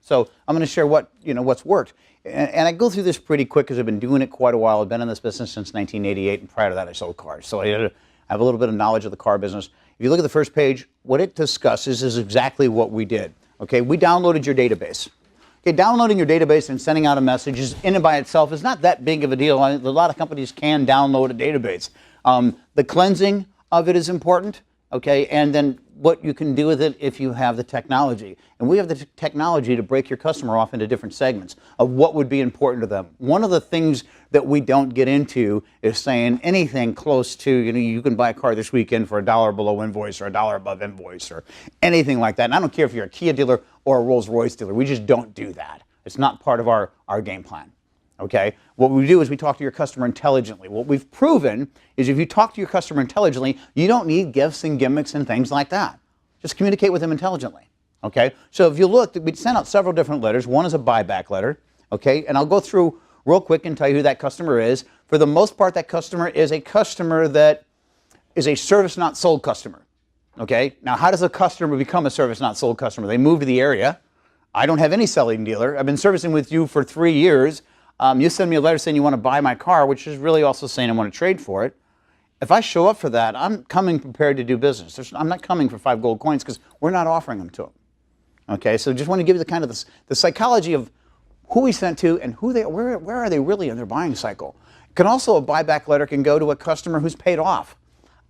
So I'm going to share what's worked. And I go through this pretty quick because I've been doing it quite a while. I've been in this business since 1988, and prior to that I sold cars. So I have a little bit of knowledge of the car business. If you look at the first page, what it discusses is exactly what we did. Okay, we downloaded your database. Okay, downloading your database and sending out a message in and by itself is not that big of a deal. A lot of companies can download a database. The cleansing of it is important, okay, and then what you can do with it if you have the technology. And we have the technology to break your customer off into different segments of what would be important to them. One of the things that we don't get into is saying anything close to, you can buy a car this weekend for $1 below invoice or $1 above invoice or anything like that. And I don't care if you're a Kia dealer or a Rolls-Royce dealer. We just don't do that. It's not part of our game plan. Okay? What we do is we talk to your customer intelligently. What we've proven is if you talk to your customer intelligently, you don't need gifts and gimmicks and things like that. Just communicate with them intelligently. Okay? So if you look, we sent out several different letters. One is a buyback letter. Okay? And I'll go through real quick and tell you who that customer is. For the most part, that customer is a customer that is a service not sold customer. Okay? Now, how does a customer become a service not sold customer? They move to the area. I don't have any selling dealer. I've been servicing with you for 3 years. You send me a letter saying you want to buy my car, which is really also saying I want to trade for it. If I show up for that, I'm coming prepared to do business. I'm not coming for 5 gold coins because we're not offering them to them. Okay, so just want to give you the kind of the psychology of who we sent to and where are they really in their buying cycle. A buyback letter can go to a customer who's paid off.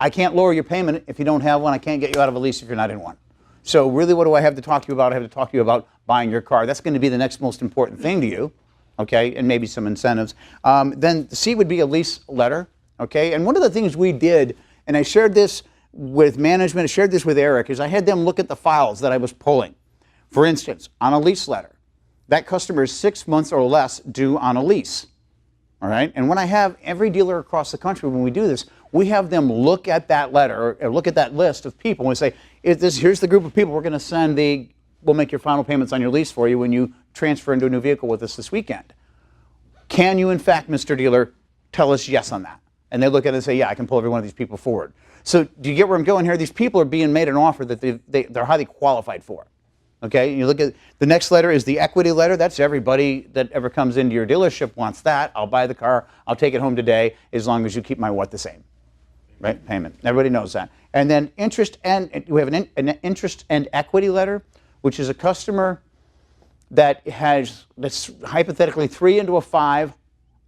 I can't lower your payment if you don't have one. I can't get you out of a lease if you're not in one. So really, what do I have to talk to you about? I have to talk to you about buying your car. That's going to be the next most important thing to you. Okay, and maybe some incentives. Then C would be a lease letter. Okay, and one of the things we did, and I shared this with management, I shared this with Eric, is I had them look at the files that I was pulling. For instance, on a lease letter, that customer is 6 months or less due on a lease. All right, and when I have every dealer across the country, when we do this, we have them look at that letter, or look at that list of people, and we say, here's the group of people we're going to send we'll make your final payments on your lease for you when you transfer into a new vehicle with us this weekend. Can you, in fact, Mr. Dealer, tell us yes on that? And they look at it and say, yeah, I can pull every one of these people forward. So do you get where I'm going here? These people are being made an offer that they're highly qualified for. Okay, you look at the next letter is the equity letter. That's everybody that ever comes into your dealership wants that. I'll buy the car. I'll take it home today as long as you keep my what the same. Right? Payment. Everybody knows that. And then interest, and we have an interest and equity letter, which is a customer that's hypothetically 3 into a 5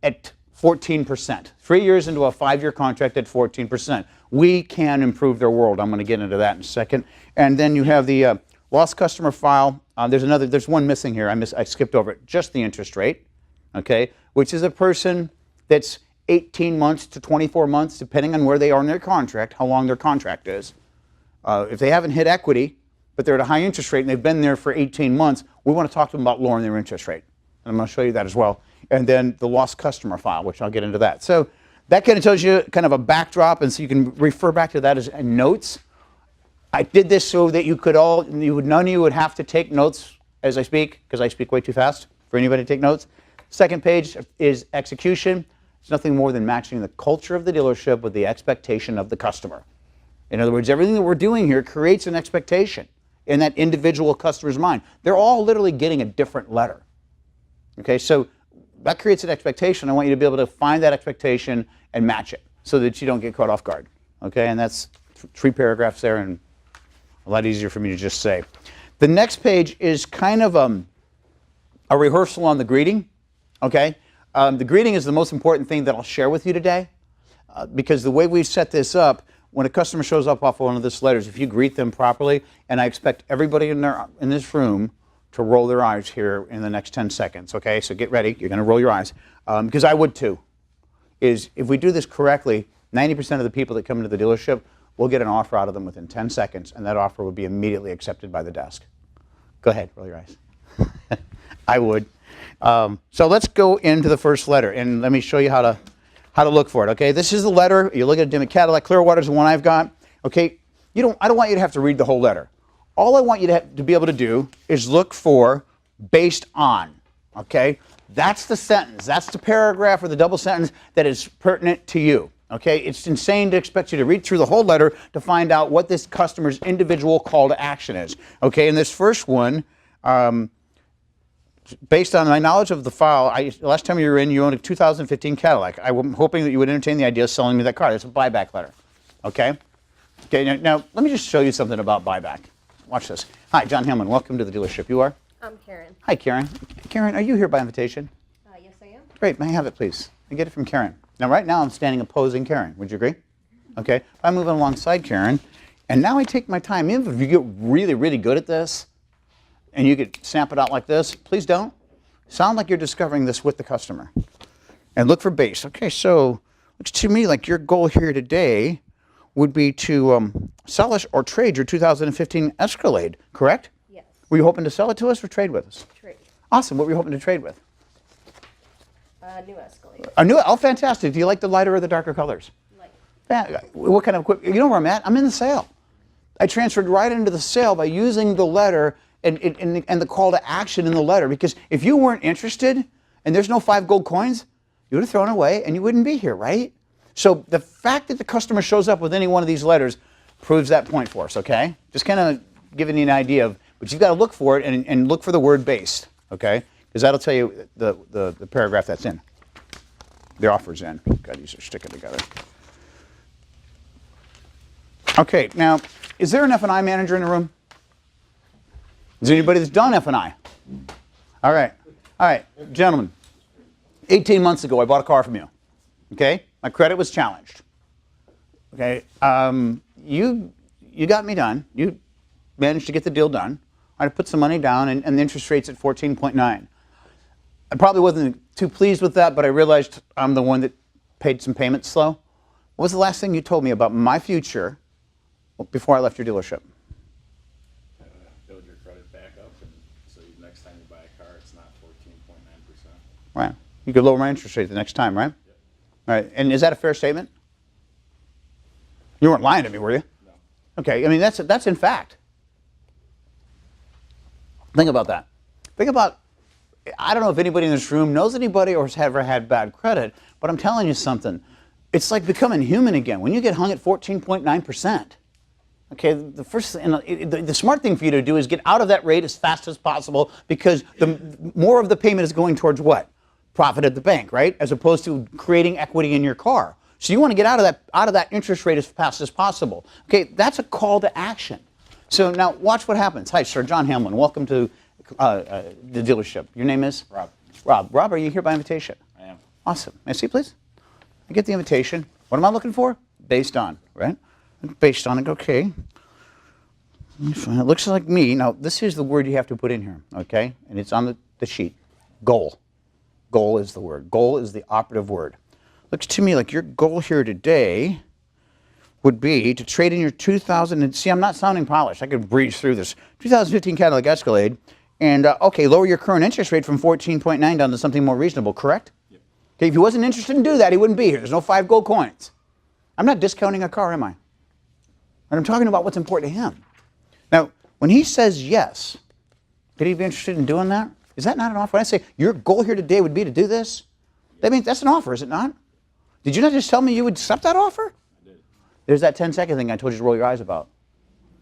at 14%. 3 years into a 5-year contract at 14%. We can improve their world. I'm going to get into that in a second. And then you have the lost customer file. There's one missing here. I skipped over it. Just the interest rate, okay, which is a person that's 18 months to 24 months, depending on where they are in their contract, how long their contract is. If they haven't hit equity, but they're at a high interest rate and they've been there for 18 months, we want to talk to them about lowering their interest rate. And I'm going to show you that as well. And then the lost customer file, which I'll get into that. So that kind of tells you kind of a backdrop, and so you can refer back to that as notes. I did this so that none of you would have to take notes as I speak, because I speak way too fast for anybody to take notes. Second page is execution. It's nothing more than matching the culture of the dealership with the expectation of the customer. In other words, everything that we're doing here creates an expectation in that individual customer's mind. They're all literally getting a different letter. Okay, so that creates an expectation. I want you to be able to find that expectation and match it so that you don't get caught off guard. Okay, and that's 3 paragraphs there and a lot easier for me to just say. The next page is kind of a rehearsal on the greeting. Okay, the greeting is the most important thing that I'll share with you today because the way we set this up, when a customer shows up off one of these letters, if you greet them properly, and I expect everybody in this room to roll their eyes here in the next 10 seconds, okay? So get ready. You're going to roll your eyes, because I would too. Is if we do this correctly, 90% of the people that come into the dealership, we'll get an offer out of them within 10 seconds, and that offer would be immediately accepted by the desk. Go ahead, roll your eyes. I would. So let's go into the first letter, and let me show you how to look for it. Okay, this is the letter. You look at a Dimmitt Cadillac. Clearwater is the one I've got. Okay, I don't want you to have to read the whole letter. All I want you to be able to do is look for based on. Okay, that's the sentence. That's the paragraph or the double sentence that is pertinent to you. Okay, it's insane to expect you to read through the whole letter to find out what this customer's individual call to action is. Okay, and this first one, based on my knowledge of the file, last time you were in, you owned a 2015 Cadillac. I'm hoping that you would entertain the idea of selling me that car. That's a buyback letter. Okay? Okay, now let me just show you something about buyback. Watch this. Hi, John Hamlin. Welcome to the dealership. You are? I'm Karen. Hi, Karen. Karen, are you here by invitation? Yes, I am. Great. May I have it, please? I get it from Karen. Now, right now, I'm standing opposing Karen. Would you agree? Okay. I'm moving alongside Karen, and now I take my time. Even if you get really, really good at this, and you could snap it out like this, please don't. Sound like you're discovering this with the customer. And look for base. Okay, so looks to me like your goal here today would be to sell us or trade your 2015 Escalade, correct? Yes. Were you hoping to sell it to us or trade with us? Trade. Awesome. What were you hoping to trade with? New Escalade. A new, oh, fantastic. Do you like the lighter or the darker colors? Light. What kind of equipment? You know where I'm at? I'm in the sale. I transferred right into the sale by using the letter and the call to action in the letter, because if you weren't interested and there's no 5 gold coins, you would have thrown it away and you wouldn't be here, right? So the fact that the customer shows up with any one of these letters proves that point for us, okay? Just kind of giving you an idea of, but you've got to look for it and look for the word based, okay? Because that'll tell you the paragraph that's in. The offer's in. God, these are sticking together. Okay, now, is there an F&I manager in the room? Is there anybody that's done F&I? All right, gentlemen. 18 months ago, I bought a car from you. Okay, my credit was challenged. Okay, you got me done. You managed to get the deal done. I put some money down, and the interest rate's at 14.9. I probably wasn't too pleased with that, but I realized I'm the one that paid some payments slow. What was the last thing you told me about my future before I left your dealership? Build your credit back up, and so next time you buy a car, it's not 14.9%. Right. You could lower my interest rate the next time, right? Yep. All right. And is that a fair statement? You weren't lying to me, were you? No. Okay. I mean, that's in fact. Think about that. Think about, I don't know if anybody in this room knows anybody or has ever had bad credit, but I'm telling you something. It's like becoming human again. When you get hung at 14.9%, okay, the first thing, the smart thing for you to do is get out of that rate as fast as possible, because the more of the payment is going towards what? Profit at the bank, right? As opposed to creating equity in your car. So you want to get out of that interest rate as fast as possible. Okay, that's a call to action. So now watch what happens. Hi, sir, John Hamlin. Welcome to the dealership. Your name is? Rob. Rob, are you here by invitation? I am. Awesome. May I see, please? I get the invitation. What am I looking for? Based on, right? Based on it, okay. It looks like me. Now, this is the word you have to put in here, okay? And it's on the sheet. Goal. Goal is the word. Goal is the operative word. Looks to me like your goal here today would be to trade in your 2000, and see, I'm not sounding polished. I could breeze through this. 2015 Cadillac Escalade, and okay, lower your current interest rate from 14.9 down to something more reasonable, correct? Yep. Okay, if he wasn't interested in do that, he wouldn't be here. There's no 5 gold coins. I'm not discounting a car, am I? And I'm talking about what's important to him. Now, when he says yes, could he be interested in doing that? Is that not an offer? When I say your goal here today would be to do this, that means that's an offer, is it not? Did you not just tell me you would accept that offer? I did. There's that 10-second thing I told you to roll your eyes about.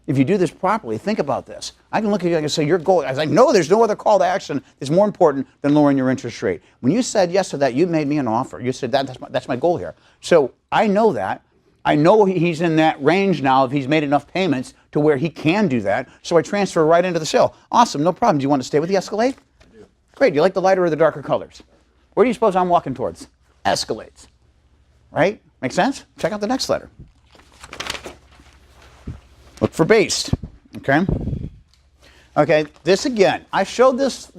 If you do this properly, think about this. I can look at you and say your goal. I was like, no, there's no other call to action that's more important than lowering your interest rate. When you said yes to that, you made me an offer. You said that's my goal here. So I know that. I know he's in that range now if he's made enough payments to where he can do that. So I transfer right into the sale. Awesome, no problem. Do you want to stay with the Escalade? I do. Great. Do you like the lighter or the darker colors? Where do you suppose I'm walking towards? Escalades. Right? Make sense? Check out the next letter. Look for based. Okay? Okay, this again. I showed this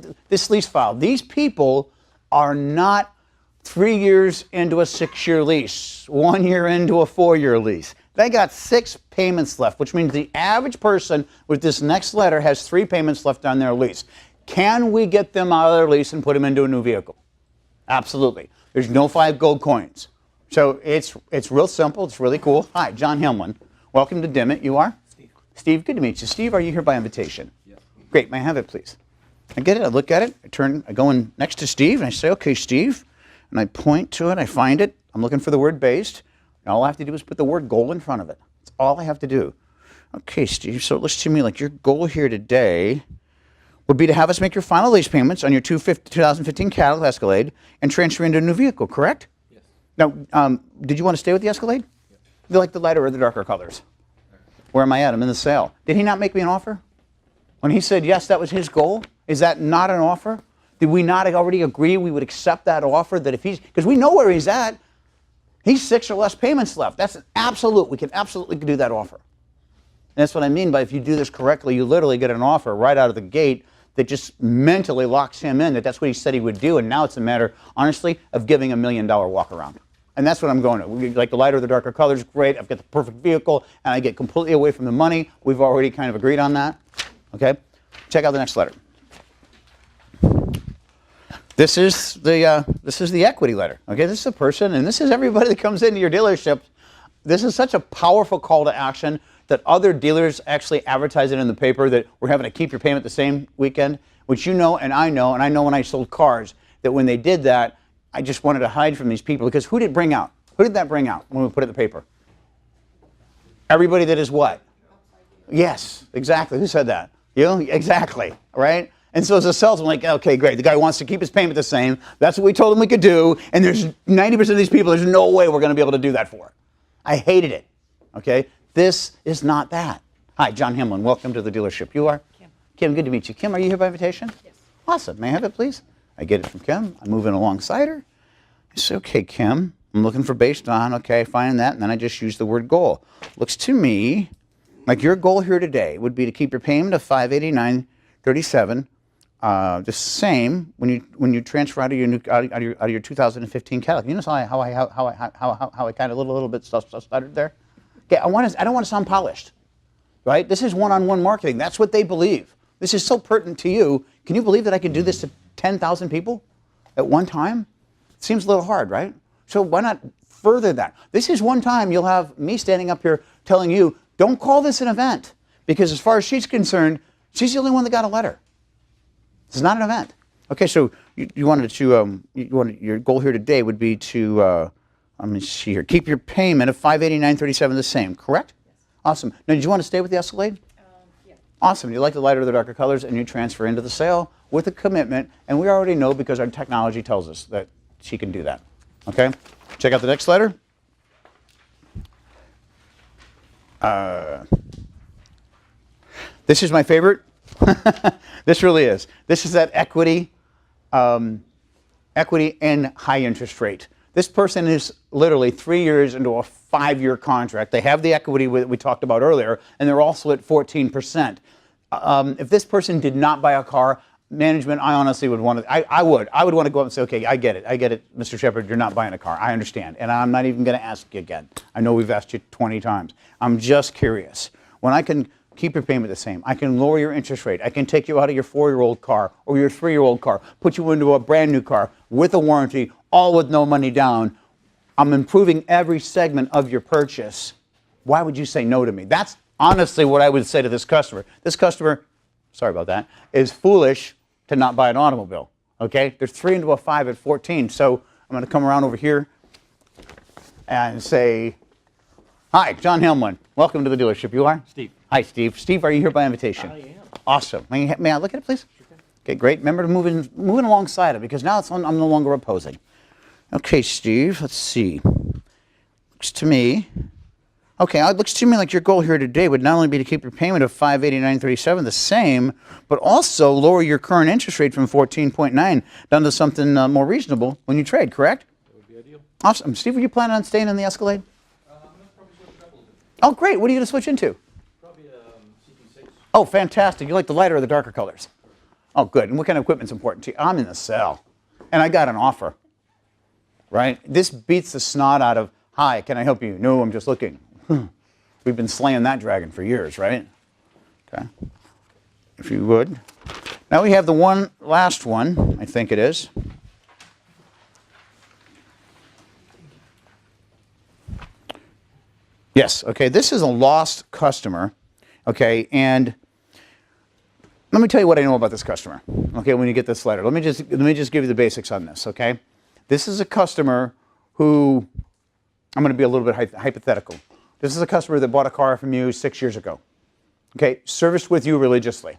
lease file. These people are not 3 years into a 6-year lease, 1 year into a 4-year lease. They got 6 payments left, which means the average person with this next letter has 3 payments left on their lease. Can we get them out of their lease and put them into a new vehicle? Absolutely. There's no 5 gold coins. So it's real simple. It's really cool. Hi, John Hamlin. Welcome to Dimmitt. You are? Steve. Steve, good to meet you. Steve, are you here by invitation? Yes. Great. May I have it, please? I get it. I look at it. I go in next to Steve, and I say, okay, Steve. And I point to it. I find it. I'm looking for the word based. And all I have to do is put the word goal in front of it. That's all I have to do. Okay, Steve. So it looks to me like your goal here today would be to have us make your final lease payments on your 2015 Cadillac Escalade and transfer into a new vehicle, correct? Yes. Now, did you want to stay with the Escalade? Do you like the lighter or the darker colors? Where am I at? I'm in the sale. Did he not make me an offer? When he said yes, that was his goal? Is that not an offer? Did we not already agree we would accept that offer? That if he's, because we know where he's at, he's 6 or less payments left. That's an absolute, we can absolutely do that offer. And that's what I mean by if you do this correctly, you literally get an offer right out of the gate that just mentally locks him in, that that's what he said he would do, and now it's a matter, honestly, of giving $1 million walk around. And that's what I'm going to. Like the lighter or the darker colors, great, I've got the perfect vehicle, and I get completely away from the money. We've already kind of agreed on that. Okay? Check out the next letter. This is the equity letter. Okay, this is a person, and this is everybody that comes into your dealership. This is such a powerful call to action that other dealers actually advertise it in the paper that we're having to keep your payment the same weekend, which you know and I know when I sold cars, that when they did that, I just wanted to hide from these people, because who did it bring out? Who did that bring out when we put it in the paper? Everybody that is what? Yes, exactly. Who said that? You? Exactly, right? And so as a salesman, like, okay, great. The guy wants to keep his payment the same. That's what we told him we could do. And there's 90% of these people, there's no way we're going to be able to do that for. I hated it, okay? This is not that. Hi, John Hamlin. Welcome to the dealership. You are? Kim. Kim, good to meet you. Kim, are you here by invitation? Yes. Awesome. May I have it, please? I get it from Kim. I move in alongside her. I say, okay, Kim, I'm looking for based on, okay, finding that, and then I just use the word goal. Looks to me like your goal here today would be to keep your payment of $589.37 the same when you transfer out of your 2015 Cadillac. You know how I kind of a little bit stuttered there? Okay, I don't want to sound polished, right? This is one-on-one marketing. That's what they believe. This is so pertinent to you. Can you believe that I could do this to 10,000 people at one time? It seems a little hard, right? So why not further that? This is one time you'll have me standing up here telling you, don't call this an event, because as far as she's concerned, she's the only one that got a letter. This is not an event. Okay, so you wanted to, your goal here today would be to, let me see here, keep your payment of $589.37 the same, correct? Yes. Awesome. Now, did you want to stay with the Escalade? Yeah. Awesome. You like the lighter or the darker colors, and you transfer into the sale with a commitment, and we already know because our technology tells us that she can do that. Okay? Check out the next letter. This is my favorite. This really is. This is that equity and high interest rate. This person is literally 3 years into a 5-year contract. They have the equity we talked about earlier, and they're also at 14%. If this person did not buy a car, management, I honestly would want to, I would want to go up and say, okay, I get it, Mr. Shepard, you're not buying a car. I understand, and I'm not even going to ask you again. I know we've asked you 20 times. I'm just curious. When I can keep your payment the same, I can lower your interest rate, I can take you out of your 4-year-old car or your 3-year-old car, put you into a brand new car with a warranty, all with no money down. I'm improving every segment of your purchase. Why would you say no to me? That's honestly what I would say to this customer. This customer, sorry about that, is foolish to not buy an automobile, okay? There's 3 into a 5 at 14, so I'm going to come around over here and say, hi, John Hamlin. Welcome to the dealership. You are? Steve. Hi, Steve. Steve, are you here by invitation? I am. Awesome. May I look at it, please? Sure. Okay, great. Remember to moving alongside it, because now I'm no longer opposing. Okay, Steve, let's see. Looks to me, okay, it looks to me like your goal here today would not only be to keep your payment of $589.37 the same, but also lower your current interest rate from 14.9 down to something more reasonable when you trade, correct? That would be ideal. Awesome. Steve, were you planning on staying in the Escalade? I'm going to probably switch it up a little bit. Oh, great. What are you going to switch into? Probably CP6. Oh, fantastic. You like the lighter or the darker colors? Oh, good. And what kind of equipment's important to you? I'm in the cell, and I got an offer, right? This beats the snot out of, hi, can I help you? No, I'm just looking. We've been slaying that dragon for years, right? Okay. If you would. Now we have the last one, I think it is. Yes, okay, this is a lost customer, okay, and let me tell you what I know about this customer, okay, when you get this letter. Let me just give you the basics on this, okay? This is a customer who, I'm going to be a little bit hypothetical. This is a customer that bought a car from you 6 years ago, okay, serviced with you religiously,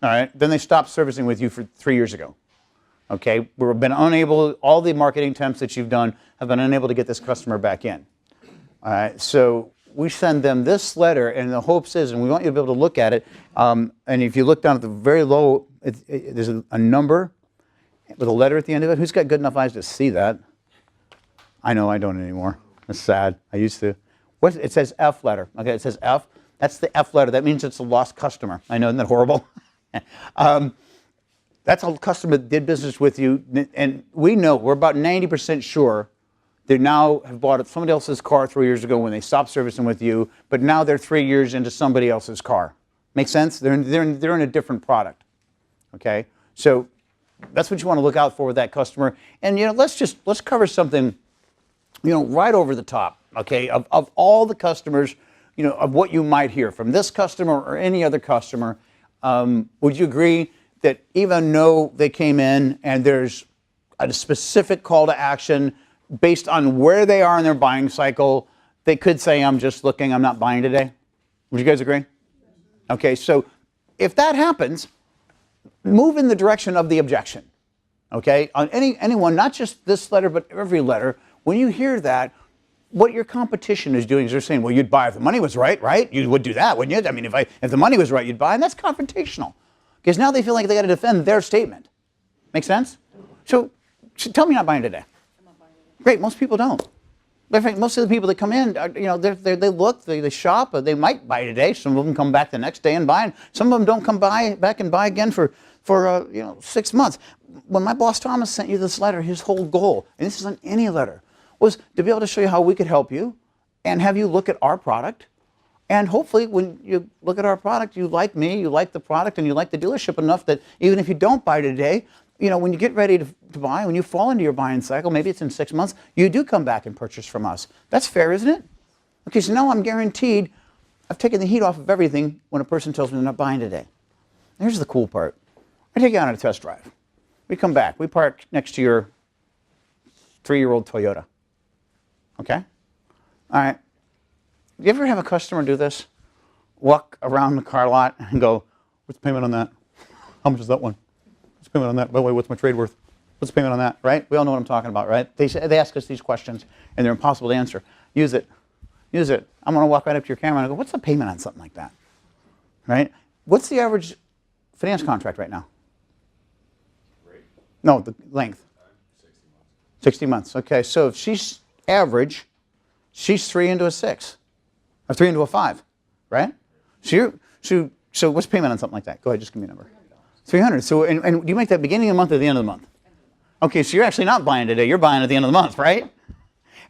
All right, then they stopped servicing with you for 3 years ago. Okay, we've been unable, all the marketing attempts that you've done have been unable to get this customer back in. All right, so we send them this letter, and the hopes is, and we want you to be able to look at it, and if you look down at the very low, there's a number with a letter at the end of it. Who's got good enough eyes to see that? I know I don't anymore. It's sad. I used to. It says F letter. Okay, it says F. That's the F letter. That means it's a lost customer. I know, isn't that horrible? That's a customer that did business with you, and we know, we're about 90% sure they now have bought somebody else's car 3 years ago when they stopped servicing with you, but now they're 3 years into somebody else's car. Make sense? They're in a different product. Okay, so that's what you want to look out for with that customer. And let's cover something, right over the top. Okay, of all the customers, of what you might hear from this customer or any other customer, would you agree that even though they came in and there's a specific call to action based on where they are in their buying cycle, they could say, I'm just looking, I'm not buying today? Would you guys agree? Okay, so if that happens, move in the direction of the objection. Okay, on anyone, not just this letter, but every letter, when you hear that, what your competition is doing is they're saying, well, you'd buy if the money was right? You would do that, wouldn't you? I mean, if the money was right, you'd buy, and that's confrontational. Because now they feel like they got to defend their statement. Make sense? So tell me you're not buying today. I'm not buying today. Great, most people don't. In fact, most of the people that come in, they look, they shop, they might buy today. Some of them come back the next day and buy, and some of them don't come back and buy again for 6 months. When my boss Thomas sent you this letter, his whole goal, and this isn't any letter, was to be able to show you how we could help you and have you look at our product. And hopefully when you look at our product, you like me, you like the product, and you like the dealership enough that even if you don't buy today, when you get ready to buy, when you fall into your buying cycle, maybe it's in 6 months, you do come back and purchase from us. That's fair, isn't it? Okay, so now I'm guaranteed I've taken the heat off of everything when a person tells me they're not buying today. Here's the cool part. I take you on a test drive. We come back. We park next to your 3-year-old Toyota. Okay? All right. Do you ever have a customer do this? Walk around the car lot and go, what's the payment on that? How much is that one? What's the payment on that? By the way, what's my trade worth? What's the payment on that? Right? We all know what I'm talking about, right? They ask us these questions, and they're impossible to answer. Use it. Use it. I'm going to walk right up to your camera and go, what's the payment on something like that? Right? What's the average finance contract right now? Rate? No, the length. 60 months. 60 months. Okay, so if she's average, she's 3 into a 6. Or 3 into a 5, right? So what's payment on something like that? Go ahead, just give me a number. $300. So, and do you make that beginning of the month or the end of the month? Okay, so you're actually not buying today. You're buying at the end of the month, right?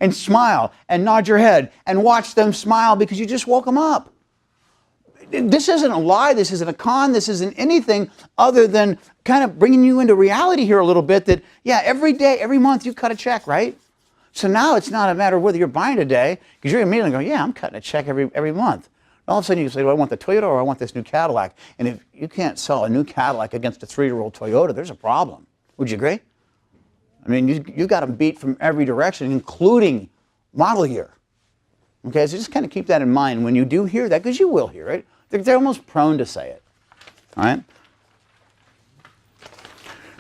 And smile and nod your head and watch them smile because you just woke them up. This isn't a lie. This isn't a con. This isn't anything other than kind of bringing you into reality here a little bit that, yeah, every day, every month you cut a check, right? So now it's not a matter of whether you're buying today, because you're immediately going, yeah, I'm cutting a check every month. All of a sudden you say, well, I want the Toyota or I want this new Cadillac. And if you can't sell a new Cadillac against a 3-year-old Toyota, there's a problem. Would you agree? I mean, you got them beat from every direction, including model year. Okay, so just kind of keep that in mind when you do hear that, because you will hear it. They're almost prone to say it. All right?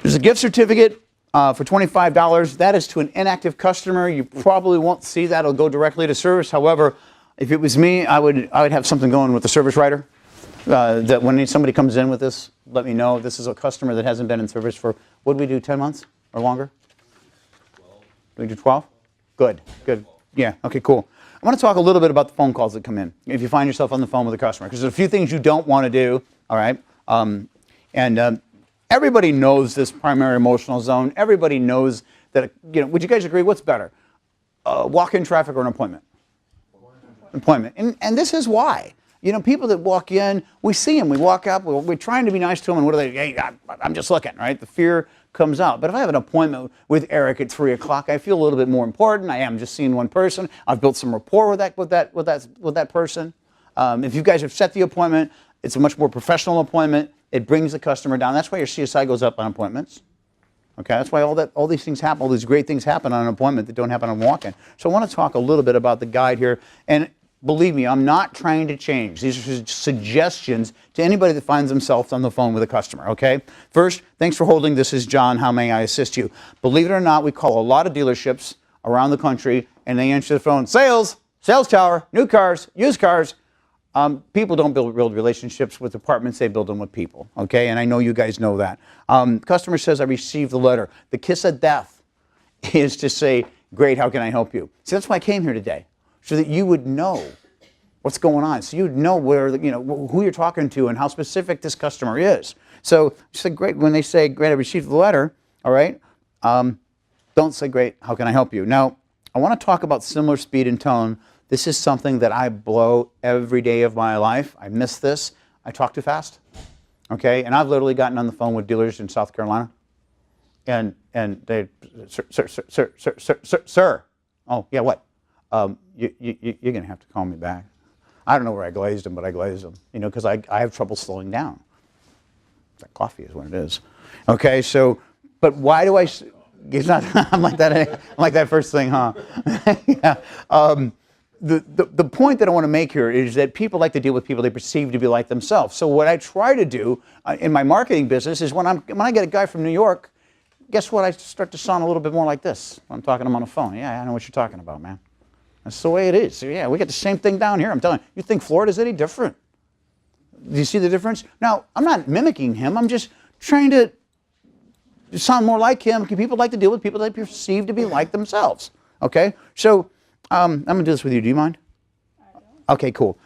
There's a gift certificate for $25. That is to an inactive customer. You probably won't see that. It'll go directly to service. However, if it was me, I would have something going with the service writer. That when somebody comes in with this, let me know. This is a customer that hasn't been in service for, what did we do, 10 months or longer? 12. Did we do 12? Good, good. Yeah, okay, cool. I want to talk a little bit about the phone calls that come in if you find yourself on the phone with a customer, because there's a few things you don't want to do, all right? Everybody knows this primary emotional zone. Everybody knows that, would you guys agree, what's better? Walk-in traffic or an appointment? Appointment. And this is why. People that walk in, we see them, we walk up, we're trying to be nice to them, and what are they? Hey, I'm just looking, right? The fear comes out. But if I have an appointment with Eric at 3 o'clock, I feel a little bit more important. I am just seeing one person. I've built some rapport with that person. If you guys have set the appointment, it's a much more professional appointment. It brings the customer down. That's why your CSI goes up on appointments. Okay, that's why all these things happen, all these great things happen on an appointment that don't happen on walk-in. So I want to talk a little bit about the guide here. And believe me, I'm not trying to change. These are suggestions to anybody that finds themselves on the phone with a customer, okay? First, thanks for holding. This is John. How may I assist you? Believe it or not, we call a lot of dealerships around the country, and they answer the phone, sales tower, new cars, used cars. People don't build real relationships with departments, they build them with people, okay? And I know you guys know that. Customer says, I received the letter. The kiss of death is to say, great, how can I help you? See, that's why I came here today, so that you would know what's going on, so you'd know where, who you're talking to and how specific this customer is. So you say, great, when they say, great, I received the letter, all right? Don't say, great, how can I help you? Now, I want to talk about similar speed and tone. This is something that I blow every day of my life. I miss this. I talk too fast, okay? And I've literally gotten on the phone with dealers in South Carolina, and they, sir. Oh, yeah, what? You're going to have to call me back. I don't know where I glazed them, but I glazed them, because I have trouble slowing down. That coffee is what it is. Okay, so, but why do I, it's not, I'm like that first thing, huh? Yeah. The point that I want to make here is that people like to deal with people they perceive to be like themselves. So what I try to do in my marketing business is when I get a guy from New York, guess what? I start to sound a little bit more like this when I'm talking to him on the phone. Yeah, I know what you're talking about, man. That's the way it is. So, yeah, we got the same thing down here. I'm telling you. You think Florida's any different? Do you see the difference? Now, I'm not mimicking him. I'm just trying to sound more like him. People like to deal with people they perceive to be like themselves. Okay? So I'm going to do this with you. Do you mind? I don't. Okay, cool.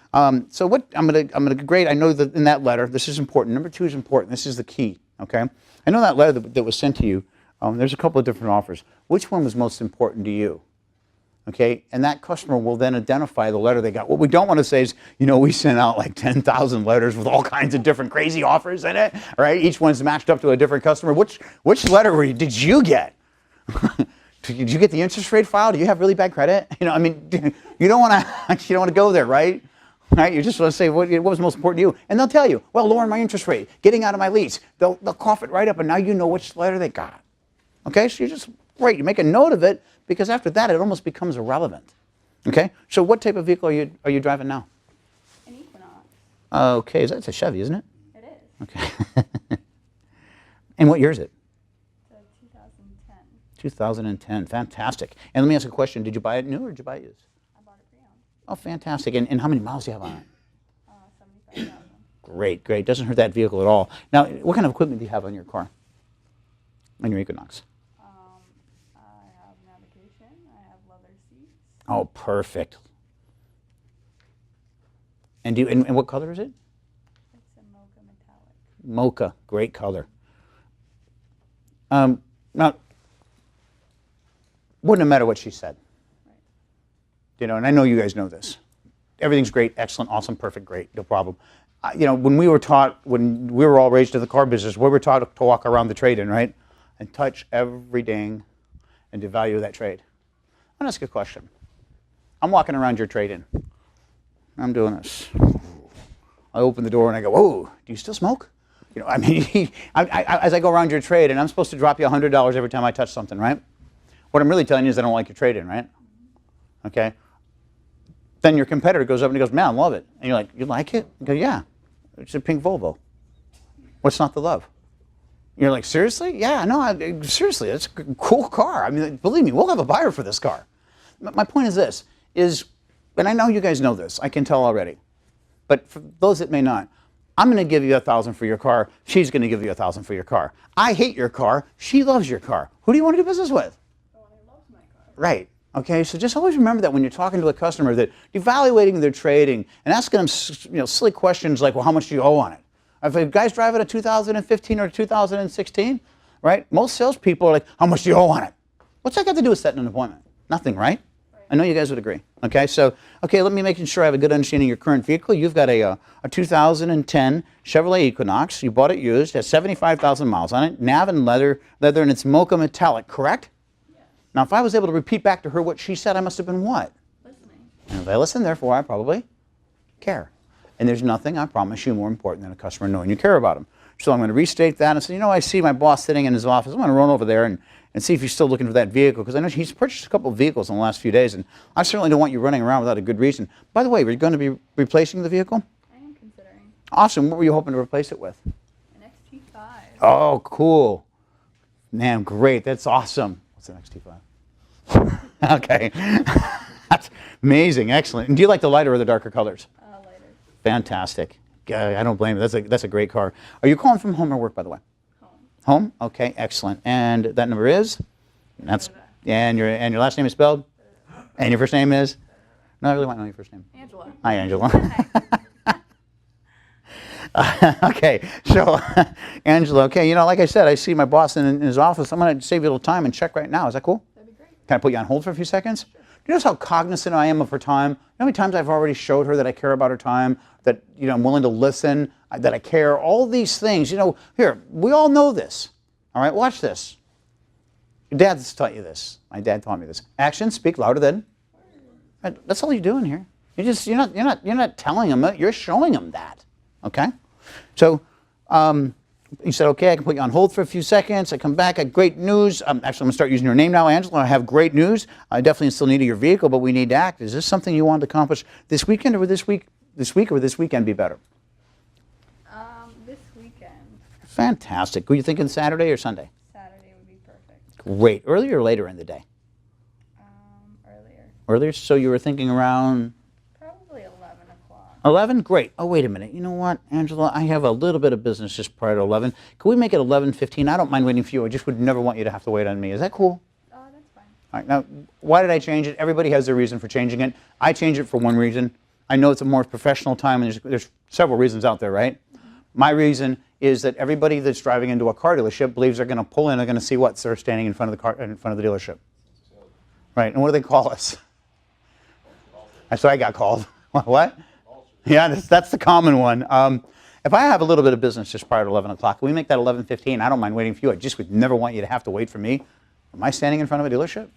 So what I'm gonna grade. I know that in that letter, this is important. Number 2 is important. This is the key. Okay? I know that letter that was sent to you. There's a couple of different offers. Which one was most important to you? Okay, and that customer will then identify the letter they got. What we don't want to say is, we sent out like 10,000 letters with all kinds of different crazy offers in it, right? Each one's matched up to a different customer. Which letter did you get? Did you get the interest rate file? Do you have really bad credit? You don't want to go there, right? Right? You just want to say what was most important to you, and they'll tell you, well, lowering my interest rate, getting out of my lease. They'll cough it right up, and now you know which letter they got. Okay, so you make a note of it, because after that it almost becomes irrelevant. Okay, so what type of vehicle are you driving now? An Equinox. Okay, that's a Chevy, isn't it? It is. Okay. And what year is it? It's a 2010. 2010. Fantastic. And let me ask a question. Did you buy it new or did you buy it used? I bought it pre-owned. Oh, fantastic. And how many miles do you have on it? 75,000. Great, great. Doesn't hurt that vehicle at all. Now, what kind of equipment do you have on your car? On your Equinox? I have navigation. I have leather seats. Oh, perfect. And what color is it? It's a mocha metallic. Mocha. Great color. Now, wouldn't matter what she said. Right. And I know you guys know this. Everything's great, excellent, awesome, perfect, great, no problem. When we were all raised in the car business, we were taught to walk around the trade-in, right? And touch every ding and devalue that trade. I'm going to ask you a question. I'm walking around your trade-in. I'm doing this. I open the door and I go, whoa, do you still smoke? As I go around your trade, and I'm supposed to drop you $100 every time I touch something, right? What I'm really telling you is I don't like your trade-in, right? Okay? Then your competitor goes up and he goes, man, I love it. And you're like, you like it? I go, yeah. It's a pink Volvo. What's not to love? You're like, seriously? Yeah, no, seriously, it's a cool car. Believe me, we'll have a buyer for this car. My point is this, and I know you guys know this, I can tell already, but for those that may not, I'm going to give you $1,000 for your car, she's going to give you $1,000 for your car. I hate your car, she loves your car. Who do you want to do business with? The one who loves my car. Right. Okay, so just always remember that when you're talking to a customer, that evaluating their trading and asking them silly questions like, well, how much do you owe on it? If a guy's driving a 2015 or 2016, right, most salespeople are like, how much do you owe on it? What's that got to do with setting an appointment? Nothing, right? I know you guys would agree. Okay, so, let me make sure I have a good understanding of your current vehicle. You've got a 2010 Chevrolet Equinox. You bought it used. It has 75,000 miles on it. Nav and leather, and it's mocha metallic, correct? Yes. Now, if I was able to repeat back to her what she said, I must have been what? Listening. And if I listened, therefore, I probably care. And there's nothing, I promise you, more important than a customer knowing you care about them. So I'm going to restate that and say, you know, I see my boss sitting in his office. I'm going to run over there and see if he's still looking for that vehicle, because I know he's purchased a couple of vehicles in the last few days, and I certainly don't want you running around without a good reason. By the way, were you going to be replacing the vehicle? I am considering Awesome. What were you hoping to replace it with? an XT5. Oh, cool. Man, great. That's awesome. What's an XT5? Okay. That's amazing. Excellent. And do you like the lighter or the darker colors? Later. Fantastic. I don't blame you. That's a great car. Are you calling from home or work, by the way? Home. Home? Okay, excellent. And that number is? That's and your last name is spelled? And your first name is? No, I really want to know your first name. Angela. Hi, Angela. Okay, so Angela, okay, you know, like I said, I see my boss in his office. I'm going to save you a little time and check right now. Is that cool? That'd be great. Can I put you on hold for a few seconds? Sure. Do you notice how cognizant I am of her time? You know how many times I've already showed her that I care about her time, that, you know, I'm willing to listen, that I care, all these things. You know, here, we all know this. All right, watch this. Your dad's taught you this. My dad taught me this. Actions speak louder than. That's all you're doing here. You're not telling them it. You're showing them that. Okay. So you said, okay, I can put you on hold for a few seconds. I come back. I have great news. Actually, I'm going to start using your name now, Angela. I have great news. I definitely still need your vehicle, but we need to act. Is this something you want to accomplish this weekend, or would this week or this weekend be better? This weekend. Fantastic. Were you thinking Saturday or Sunday? Saturday would be perfect. Great. Earlier or later in the day? Earlier. Earlier. So you were thinking around Probably 11 o'clock. 11? Great. Oh, wait a minute. You know what, Angela? I have a little bit of business just prior to 11. Can we make it 11:15? I don't mind waiting for you. I just would never want you to have to wait on me. Is that cool? Oh, that's fine. All right. Now, why did I change it? Everybody has their reason for changing it. I changed it for one reason. I know it's a more professional time, and there's several reasons out there, right? My reason is that everybody that's driving into a car dealership believes they're going to pull in, they're going to see what? They're standing in front of the car, in front of the dealership. Right. And what do they call us? That's what I got called. What? Yeah, that's the common one. If I have a little bit of business just prior to 11 o'clock, can we make that 11:15? I don't mind waiting for you. I just would never want you to have to wait for me. Am I standing in front of a dealership?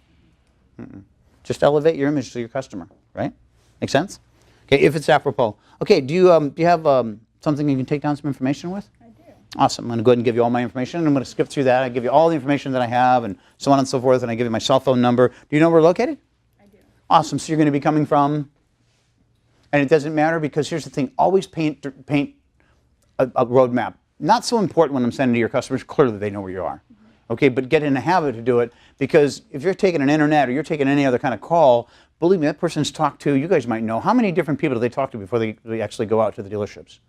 Just elevate your image to your customer, right? Make sense? Okay, if it's apropos. Okay, do you have something you can take down some information with? I do. Awesome. I'm going to go ahead and give you all my information. I'm going to skip through that. I give you all the information that I have and so on and so forth, and I give you my cell phone number. Do you know where we're located? I do. Awesome. So you're going to be coming from, and it doesn't matter, because here's the thing. Always paint a roadmap. Not so important when I'm sending to your customers. Clearly, they know where you are. Okay, but get in the habit to do it, because if you're taking an internet or you're taking any other kind of call, believe me, that person's talked to, you guys might know, how many different people do they talk to before they actually go out to the dealerships?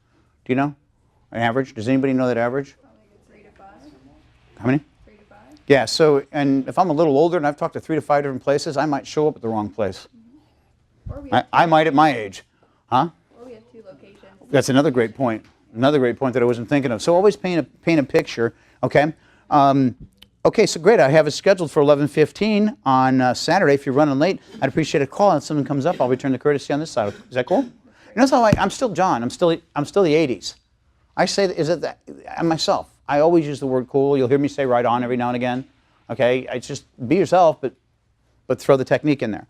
Do you know? An average? Does anybody know that average? Probably 3 to 5. How many? 3 to 5. Yeah, so, and if I'm a little older and I've talked to 3 to 5 different places, I might show up at the wrong place. Or we have, I might at my age. Huh? or we have 2 locations. That's another great point. Another great point that I wasn't thinking of. So always paint a picture, okay? Okay, so great. I have it scheduled for 11:15 on Saturday. If you're running late, I'd appreciate a call. And if something comes up, I'll return the courtesy on this side. Is that cool? You know how I'm still John. I'm still the 80s. I say that I'm myself. I always use the word cool. You'll hear me say right on every now and again. Okay, it's just be yourself, but throw the technique in there.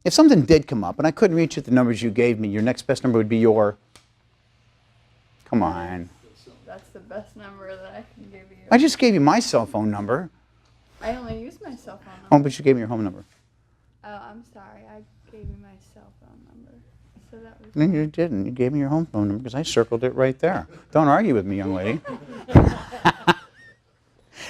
If something did come up and I couldn't reach you at the numbers you gave me, your next best number would be your. Come on. That's the best number that I can give you. I just gave you my cell phone number. I only use my cell phone Oh, number. but you gave me your home number. Oh, I'm sorry. I gave you my cell phone number. So that was. No, you didn't. You gave me your home phone number because I circled it right there. Don't argue with me, young lady.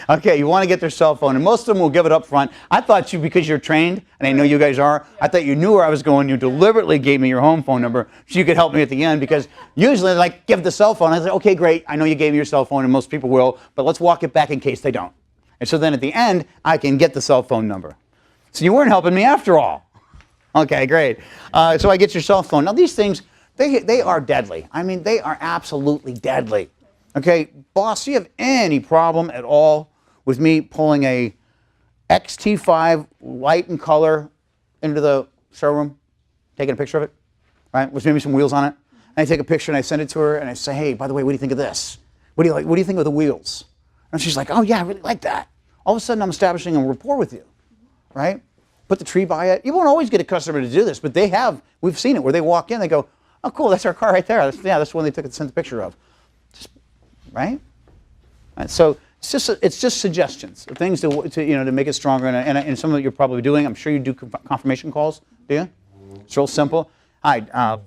Okay, you want to get their cell phone, and most of them will give it up front. I thought you, because you're trained, and I know you guys are, I thought you knew where I was going. You deliberately gave me your home phone number so you could help me at the end, because usually they're like, give the cell phone. I say, okay, great, I know you gave me your cell phone, and most people will, but let's walk it back in case they don't. And so then at the end, I can get the cell phone number. So you weren't helping me after all. Okay, great. So I get your cell phone. Now these things, they are deadly. I mean, they are absolutely deadly. Okay, boss, do you have any problem at all with me pulling a XT5 light in color into the showroom, taking a picture of it, right, with maybe some wheels on it? And I take a picture and I send it to her and I say, hey, by the way, what do you think of this? What do you like? What do you think of the wheels? And she's like, oh yeah, I really like that. All of a sudden I'm establishing a rapport with you, right? Put the tree by it. You won't always get a customer to do this, but they have. We've seen it where they walk in, they go, Oh, cool, that's our car right there. That's the one they sent the picture of. Just, right? And so it's just suggestions, things to make it stronger. And some of it you're probably doing. I'm sure you do confirmation calls, do you? It's real simple. Hi,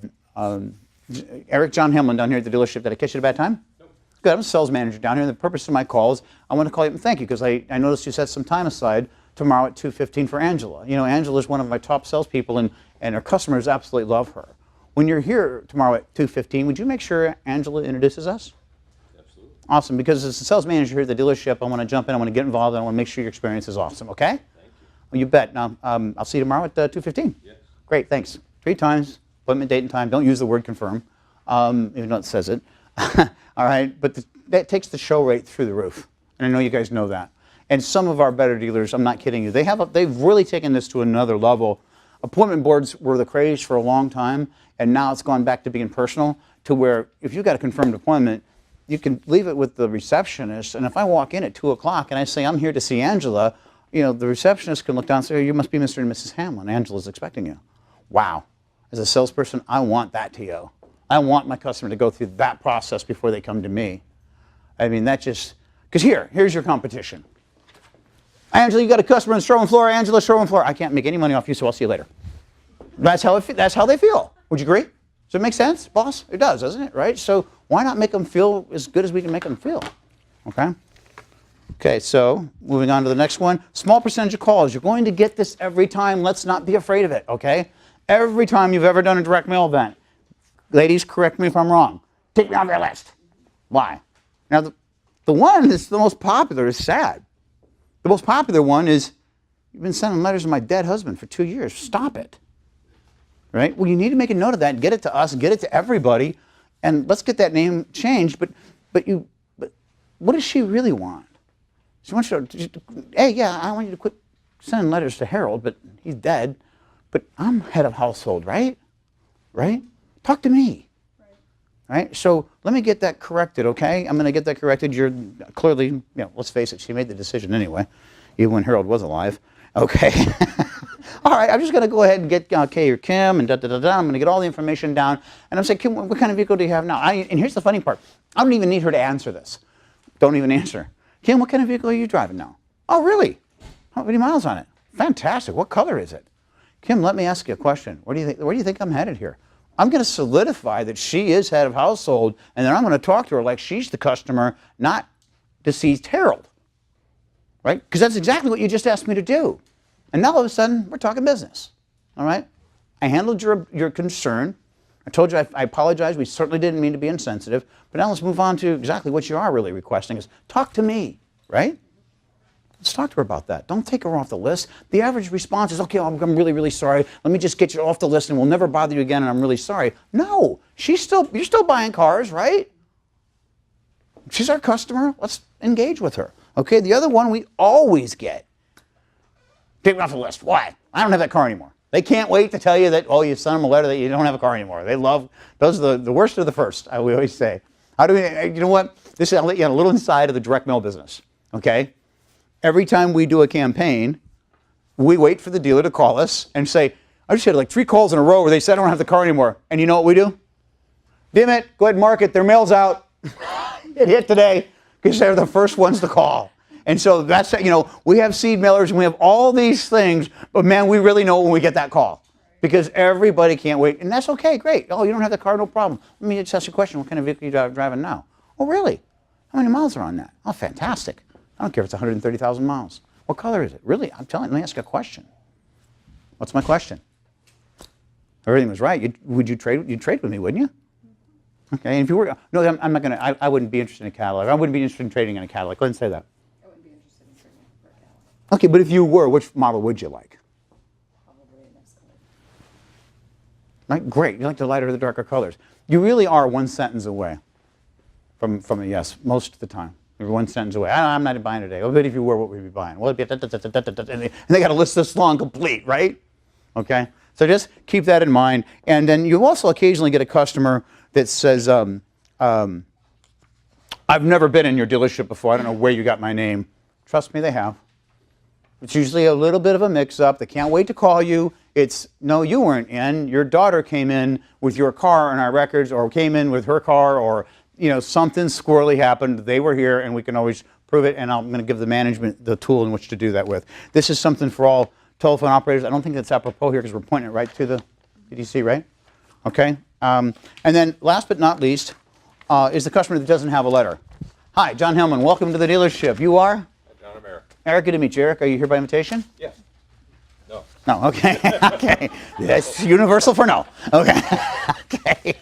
Eric John Hamlin down here at the dealership. Did I catch you at a bad time? Nope. Good. I'm a sales manager down here. And the purpose of my call is I want to call you and thank you because I noticed you set some time aside tomorrow at 2:15 for Angela. You know, Angela is one of my top salespeople, and our customers absolutely love her. When you're here tomorrow at 2:15, would you make sure Angela introduces us? Absolutely. Awesome, because as a sales manager here at the dealership, I want to jump in, I want to get involved, and I want to make sure your experience is awesome, okay? Thank you. Well, you bet. Now, I'll see you tomorrow at 2:15. Yes. Great, thanks. 3 times, appointment, date, and time. Don't use the word confirm, even though it says it. All right, but that takes the show rate through the roof, and I know you guys know that. And some of our better dealers, I'm not kidding you, they've really taken this to another level. Appointment boards were the craze for a long time, and now it's gone back to being personal, to where if you've got a confirmed appointment, you can leave it with the receptionist, and if I walk in at 2 o'clock and I say, I'm here to see Angela, the receptionist can look down and say, oh, you must be Mr. and Mrs. Hamlin. Angela's expecting you. Wow. As a salesperson, I want that to you. I want my customer to go through that process before they come to me. I mean, because here's your competition. Angela, you got a customer on the showroom floor. Angela, showroom floor. I can't make any money off you, so I'll see you later. That's how they feel. Would you agree? Does it make sense, boss? It does, doesn't it? Right? So why not make them feel as good as we can make them feel? Okay? Okay, so moving on to the next one. Small percentage of calls. You're going to get this every time. Let's not be afraid of it, okay? Every time you've ever done a direct mail event. Ladies, correct me if I'm wrong. Take me off your list. Why? Now, the one that's the most popular is sad. The most popular one is, you've been sending letters to my dead husband for 2 years. Stop it. Right? Well, you need to make a note of that and get it to us and get it to everybody, and let's get that name changed. But what does she really want? She wants you to, hey, yeah, I want you to quit sending letters to Harold, but he's dead. But I'm head of household, right? Right? Talk to me. Right? So let me get that corrected, okay? I'm going to get that corrected. You're clearly, let's face it, she made the decision anyway, even when Harold was alive. Okay. All right, I'm just going to go ahead and get Kay or Kim and da-da-da-da. I'm going to get all the information down. And I'm saying, Kim, what kind of vehicle do you have now? And here's the funny part. I don't even need her to answer this. Don't even answer. Kim, what kind of vehicle are you driving now? Oh, really? How many miles on it? Fantastic. What color is it? Kim, let me ask you a question. Where do you think I'm headed here? I'm going to solidify that she is head of household, and then I'm going to talk to her like she's the customer, not deceased Harold. Right? Because that's exactly what you just asked me to do. And now all of a sudden, we're talking business. All right? I handled your concern. I told you I apologize. We certainly didn't mean to be insensitive. But now let's move on to exactly what you are really requesting is talk to me. Right? Let's talk to her about that. Don't take her off the list. The average response is, okay, I'm really, really sorry. Let me just get you off the list and we'll never bother you again and I'm really sorry. No, you're still buying cars, right? She's our customer. Let's engage with her. Okay, the other one we always get. Take me off the list. Why? I don't have that car anymore. They can't wait to tell you that, oh, you sent them a letter that you don't have a car anymore. They love, those are the worst of the first, we always say. How do we, you know what? I'll let you in a little inside of the direct mail business, okay? Every time we do a campaign, we wait for the dealer to call us and say, I just had like 3 calls in a row where they said I don't have the car anymore. And you know what we do? Dim it, go ahead and mark it, their mail's out. It hit today because they're the first ones to call. And so that's, we have seed mailers and we have all these things, but man, we really know when we get that call because everybody can't wait. And that's okay, great. Oh, you don't have the car, no problem. Let me just ask you a question. What kind of vehicle are you driving now? Oh, really? How many miles are on that? Oh, fantastic. I don't care if it's 130,000 miles. What color is it? Really? I'm telling you, let me ask you a question. What's my question? Everything was right. You'd trade with me, wouldn't you? Okay, and if you were, no, I'm not going to, I wouldn't be interested in a Cadillac. I wouldn't be interested in trading in a Cadillac. Go ahead and say that. I wouldn't be interested in trading for a Cadillac. Okay, but if you were, which model would you like? Probably an Escalade. Right, great. You like the lighter or the darker colors. You really are one sentence away from a yes, most of the time. You're one sentence away. I'm not buying today. Oh, but if you were, what would you be buying? Well, it'd be and they got a list this long complete, right? Okay? So just keep that in mind. And then you also occasionally get a customer that says, I've never been in your dealership before. I don't know where you got my name. Trust me, they have. It's usually a little bit of a mix-up. They can't wait to call you. It's, no, you weren't in. Your daughter came in with your car in our records, or came in with her car, or something squirrely happened. They were here, and we can always prove it, and I'm going to give the management the tool in which to do that with. This is something for all telephone operators. I don't think that's apropos here because we're pointing it right to the PDC, right? Okay. And then last but not least is the customer that doesn't have a letter. Hi, John Hamlin. Welcome to the dealership. You are? John, I'm Eric. Eric, good to meet you. Eric, are you here by invitation? Yes. No. No, okay. Okay. That's universal for no. Okay. Okay.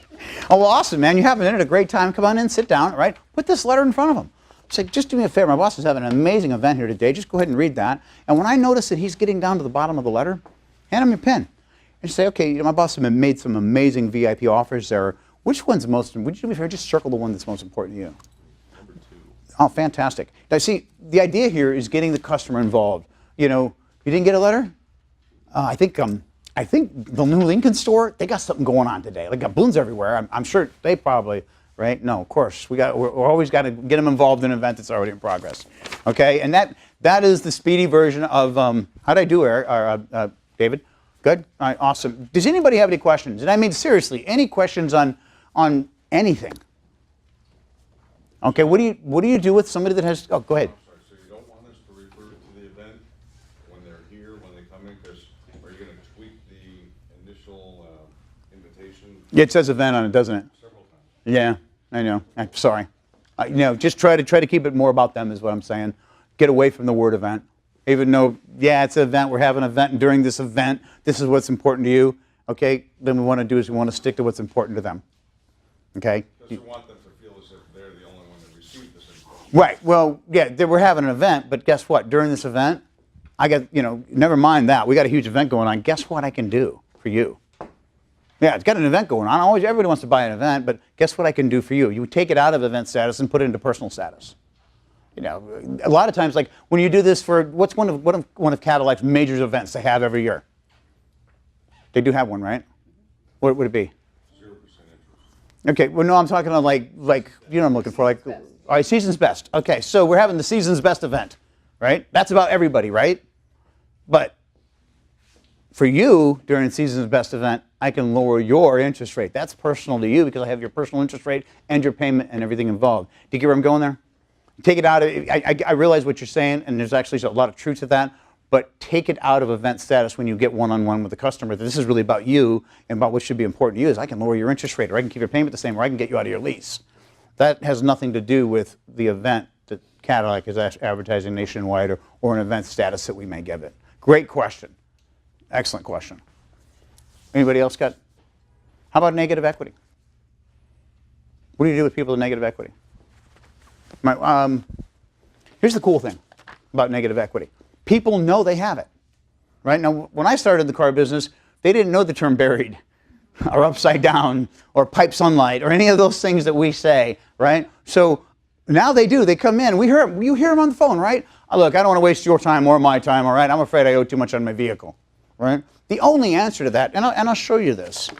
Oh, well, awesome, man. You have been at a great time. Come on in, sit down, right? Put this letter in front of him. Say, just do me a favor. My boss is having an amazing event here today. Just go ahead and read that. And when I notice that he's getting down to the bottom of the letter, hand him your pen. And say, okay, my boss has made some amazing VIP offers there. Which one's most, would you do me a favor? Just circle the one that's most important to you. Number 2. Oh, fantastic. Now, see, the idea here is getting the customer involved. You didn't get a letter? I think the new Lincoln store, they got something going on today. They got balloons everywhere. I'm sure they probably, right? No, of course. We're always got to get them involved in an event that's already in progress. Okay, and that is the speedy version of, how'd I do, Eric, David? Good? All right, awesome. Does anybody have any questions? And I mean, seriously, any questions on anything? Okay, what do you do with somebody that has, oh, go ahead. Sorry, so you don't want us to refer to the event when they're here, when they come in, because are you going to tweak the initial invitation? It says event on it, doesn't it? Several times. Yeah, I know. I'm sorry. Just try to keep it more about them is what I'm saying. Get away from the word event. Even though, yeah, it's an event, we're having an event, and during this event, this is what's important to you, okay? Then we want to do is we want to stick to what's important to them, okay? Because you want them to feel as if they're the only one that received this information. Right, well, yeah, we're having an event, but guess what? During this event, I got, never mind that. We got a huge event going on. Guess what I can do for you? Yeah, it's got an event going on. Everybody wants to buy an event, but guess what I can do for you? You take it out of event status and put it into personal status. A lot of times, like when you do this for, what's one of Cadillac's major events they have every year? They do have one, right? What would it be? 0% interest. Okay, well, no, I'm talking about like what I'm looking for, like, all right, season's best. Okay, so we're having the season's best event, right? That's about everybody, right? But for you, during season's best event, I can lower your interest rate. That's personal to you because I have your personal interest rate and your payment and everything involved. Do you get where I'm going there? Take it out of, I realize what you're saying, and there's actually a lot of truth to that, but take it out of event status when you get one-on-one with the customer. This is really about you and about what should be important to you is I can lower your interest rate, or I can keep your payment the same, or I can get you out of your lease. That has nothing to do with the event that Cadillac is advertising nationwide or an event status that we may give it. Great question. Excellent question. Anybody else got? How about negative equity? What do you do with people with negative equity? Here's the cool thing about negative equity. People know they have it. Right? Now, when I started in the car business, they didn't know the term buried or upside down or pipe sunlight or any of those things that we say, right? So now they do. They come in. You hear them on the phone, right? Look, I don't want to waste your time or my time, all right? I'm afraid I owe too much on my vehicle, right? The only answer to that, and I'll show you this.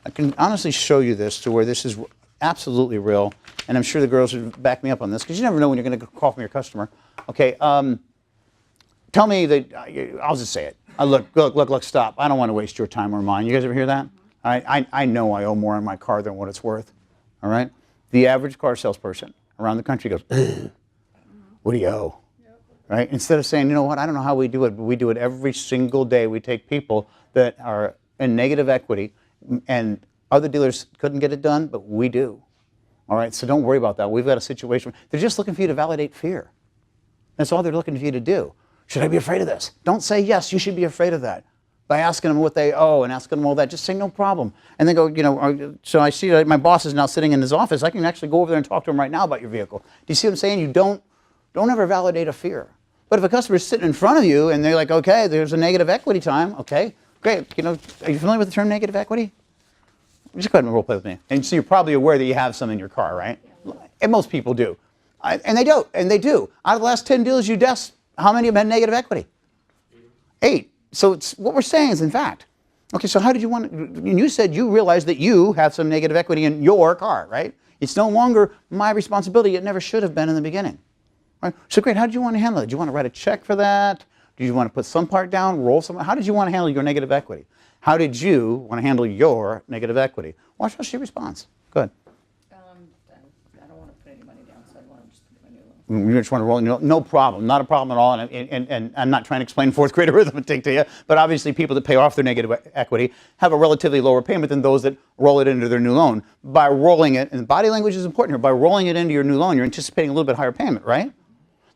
I can honestly show you this to where this is absolutely real, and I'm sure the girls would back me up on this because you never know when you're going to call from your customer. Okay, tell me that, I'll just say it. Look, stop. I don't want to waste your time or mine. You guys ever hear that? I know I owe more on my car than what it's worth, all right? The average car salesperson around the country goes, ugh, what do you owe? Yep. Right? Instead of saying, you know what, I don't know how we do it, but we do it every single day. We take people that are in negative equity, and other dealers couldn't get it done, but we do. All right, so don't worry about that. We've got a situation. They're just looking for you to validate fear. That's all they're looking for you to do. Should I be afraid of this? Don't say yes, you should be afraid of that. By asking them what they owe and asking them all that, just say no problem. And they go, so I see that my boss is now sitting in his office. I can actually go over there and talk to him right now about your vehicle. Do you see what I'm saying? You don't ever validate a fear. But if a customer is sitting in front of you and they're like, okay, there's a negative equity time, okay, great. Are you familiar with the term negative equity? Just go ahead and role play with me. And so you're probably aware that you have some in your car, right? And most people do. And they do. Out of the last 10 deals you desk, how many have had negative equity? 8. So what we're saying is, in fact, okay, so how did you want to, and you said you realized that you have some negative equity in your car, right? It's no longer my responsibility. It never should have been in the beginning. Right? So great, how did you want to handle it? Do you want to write a check for that? Did you want to put some part down, roll some? How did you want to handle your negative equity? How did you want to handle your negative equity? Watch how she responds. Good. I don't want to put any money down, so I want to just put my new loan. You just want to roll, no problem, not a problem at all. And I'm not trying to explain fourth grade arithmetic to you, but obviously people that pay off their negative equity have a relatively lower payment than those that roll it into their new loan. By rolling it, and body language is important here, by rolling it into your new loan, you're anticipating a little bit higher payment, right?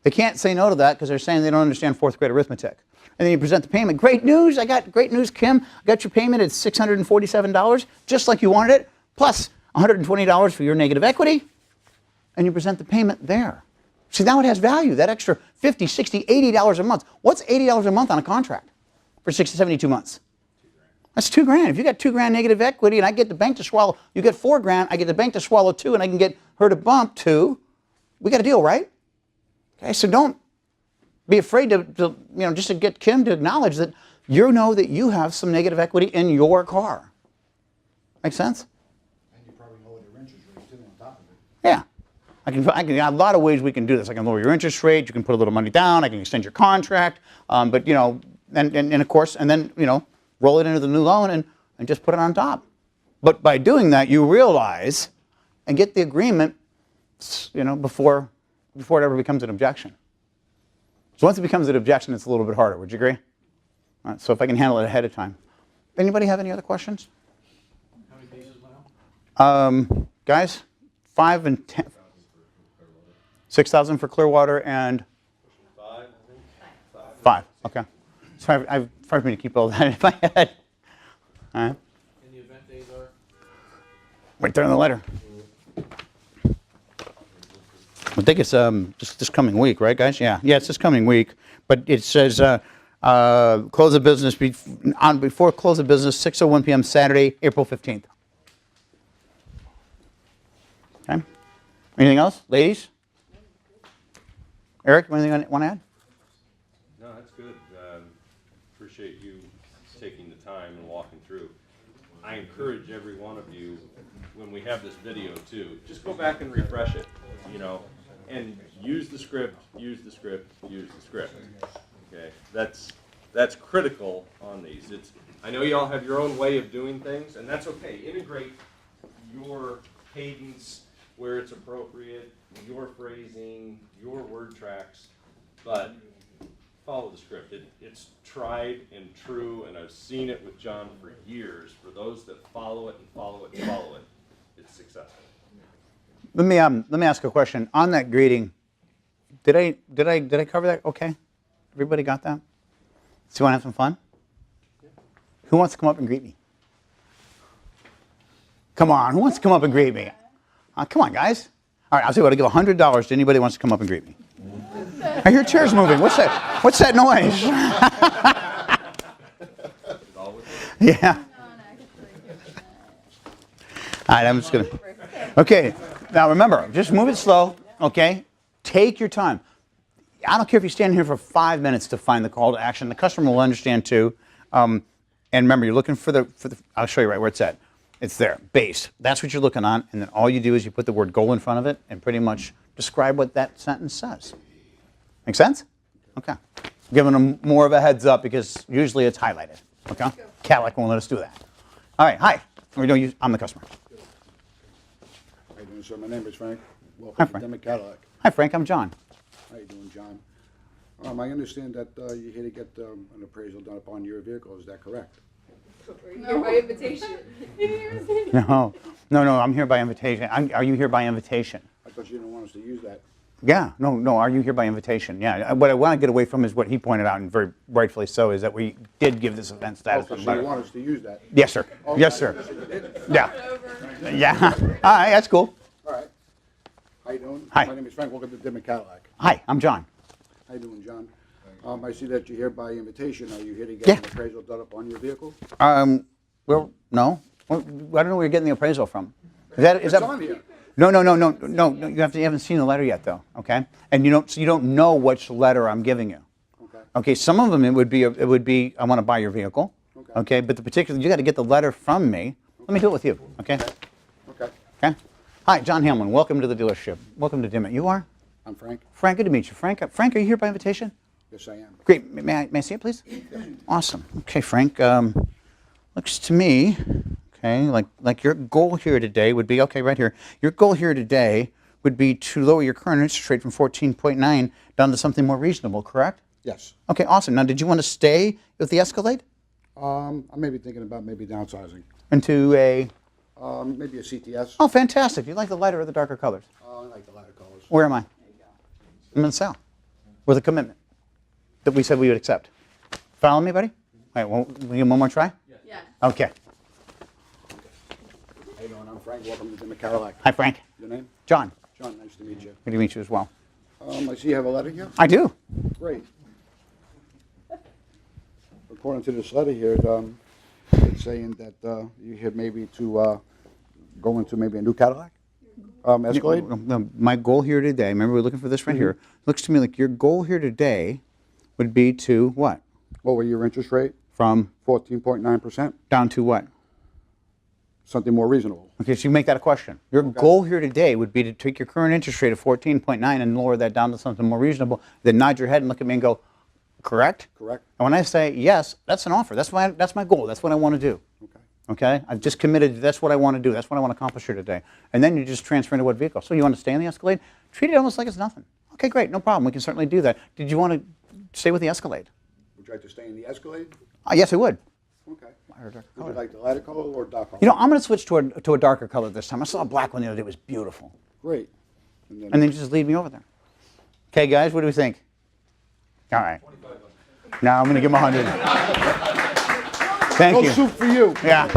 They can't say no to that because they're saying they don't understand fourth grade arithmetic. And then you present the payment. Great news, I got great news, Kim. I got your payment at $647, just like you wanted it, plus $120 for your negative equity. And you present the payment there. See, now it has value, that extra $50, $60, $80 a month. What's $80 a month on a contract for 60, 72 months? That's $2,000. If you got $2,000 negative equity and I get the bank to swallow, you get $4,000, I get the bank to swallow 2 and I can get her to bump 2. We got a deal, right? Okay, so don't be afraid to just to get Kim to acknowledge that you know that you have some negative equity in your car. Make sense? And you probably lower your interest rate too on top of it. Yeah. I can a lot of ways we can do this. I can lower your interest rate, you can put a little money down, I can extend your contract, but and of course, and then, roll it into the new loan and just put it on top. But by doing that, you realize and get the agreement, before it ever becomes an objection. So once it becomes an objection, it's a little bit harder. Would you agree? All right, so if I can handle it ahead of time. Anybody have any other questions? How many pages went out? Guys, 5 and 10. 6,000 for Clearwater and 5. Okay. So I've hard for me to keep all that in my head. All right. And the event days are? Right there in the letter. I think it's just this coming week, right, guys? Yeah, it's this coming week. But it says close of business before close of business, 6:01 p.m. Saturday, April 15th. Okay. Anything else, ladies? Eric, anything you want to add? No, that's good. Appreciate you taking the time and walking through. I encourage every one of you, when we have this video too, just go back and refresh it, and use the script, use the script, use the script. Okay, that's critical on these. I know you all have your own way of doing things, and that's okay. Integrate your cadence where it's appropriate, your phrasing, your word tracks, but follow the script. It's tried and true, and I've seen it with John for years. For those that follow it and follow it and follow it, it's successful. Let me ask a question on that greeting. Did I cover that? Okay, everybody got that? So you want to have some fun? Who wants to come up and greet me? Come on, who wants to come up and greet me? Come on, guys. All right, I'll tell you what. I'll give $100 to anybody who wants to come up and greet me. I hear chairs moving. What's that? What's that noise? Yeah. All right, I'm just gonna. Okay, now remember, just move it slow. Okay, take your time. I don't care if you stand here for 5 minutes to find the call to action. The customer will understand too. And remember, you're looking for the. I'll show you right where it's at. It's there, base. That's what you're looking on, and then all you do is you put the word goal in front of it and pretty much describe what that sentence says. Make sense? Okay. Giving them more of a heads up because usually it's highlighted. Okay? Cadillac won't let us do that. All right, hi. I'm the customer. How you doing, sir? My name is Frank. Hi, Welcome Frank. to Demick Cadillac. Hi, Frank. I'm John. How you doing, John? I understand that you're here to get an appraisal done upon your vehicle. Is that correct? No, by invitation. No, I'm here by invitation. Are you here by invitation? I thought you didn't want us to use that. Yeah, no, are you here by invitation? Yeah, what I want to get away from is what he pointed out, and very rightfully so, is that we did give this event status. Okay, so you want us to use that? Yes, sir. Okay. Yes, sir. So you did? Yeah. Yeah. All right, that's cool. All right. How you doing? Hi. My name is Frank. Welcome to Demick Cadillac. Hi, I'm John. How you doing, John? I see that you're here by invitation. Are you here to get Yeah. an appraisal done upon your vehicle? Well, no. Well, I don't know where you're getting the appraisal from. Is that? It's on here. No. You haven't seen the letter yet, though. Okay, and you don't know which letter I'm giving you. Okay. Okay. Some of them it would be I want to buy your vehicle. Okay. Okay. But the particular you got to get the letter from me. Let me do it with you. Okay. Okay. Okay. Hi, John Hamlin. Welcome to the dealership. Welcome to Dimmitt. You are? I'm Frank. Frank, good to meet you. Frank, are you here by invitation? Yes, I am. Great. May I see it, please? Awesome. Okay, Frank. Looks to me, okay, like your goal here today would be, okay, right here. Your goal here today would be to lower your current interest rate from 14.9 down to something more reasonable, correct? Yes. Okay, awesome. Now, did you want to stay with the Escalade I may be thinking about maybe downsizing. into a? Maybe a CTS. Oh, fantastic. Do you like the lighter or the darker colors? I like the lighter colors. Where am I? I'm in the sale with a commitment that we said we would accept. Follow me, buddy? All right, well, we give one more try? Yeah. Okay. How you doing? I'm Frank. Welcome to Dimmitt Cadillac. Hi, Frank. Your name? John. John, nice to meet you. Good to meet you as well. I see you have a letter here. I do. Great. According to this letter here, it's saying that you have maybe to go into maybe a new Cadillac Escalade. No, my goal here today, remember we're looking for this right here, looks to me like your goal here today would be to what? What were your interest rate? From 14.9%. down to what? Something more reasonable. Okay, so you make that a question. Your goal here today would be to take your current interest rate of 14.9 and lower that down to something more reasonable, then nod your head and look at me and go, correct? Correct. And when I say yes, that's an offer. That's my goal. That's what I want to do. Okay. Okay? I've just committed. That's what I want to do. That's what I want to accomplish here today. And then you just transfer into what vehicle. So you want to stay in the Escalade? Treat it almost like it's nothing. Okay, great. No problem. We can certainly do that. Did you want to stay with the Escalade? Would you like to stay in the Escalade? Yes, I would. Okay. Lighter, darker Would color. you like the lighter color or dark color? You know, I'm going to switch to a darker color this time. I saw a black one the other day. It was beautiful. Great. And then just lead me over there. Okay, guys, what do we think? All right. Now I'm going to give him 100. Thank no you. soup for you. Yeah.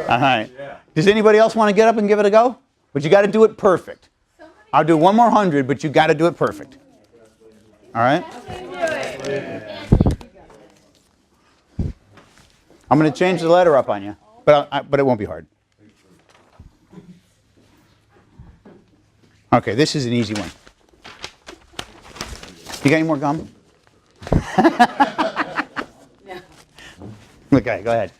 All right. Does anybody else want to get up and give it a go? But you got to do it perfect. I'll do one more 100, but you got to do it perfect. All right? I'm going to change the letter up on you, but it won't be hard. Okay, this is an easy one. You got any more gum? Okay, go ahead.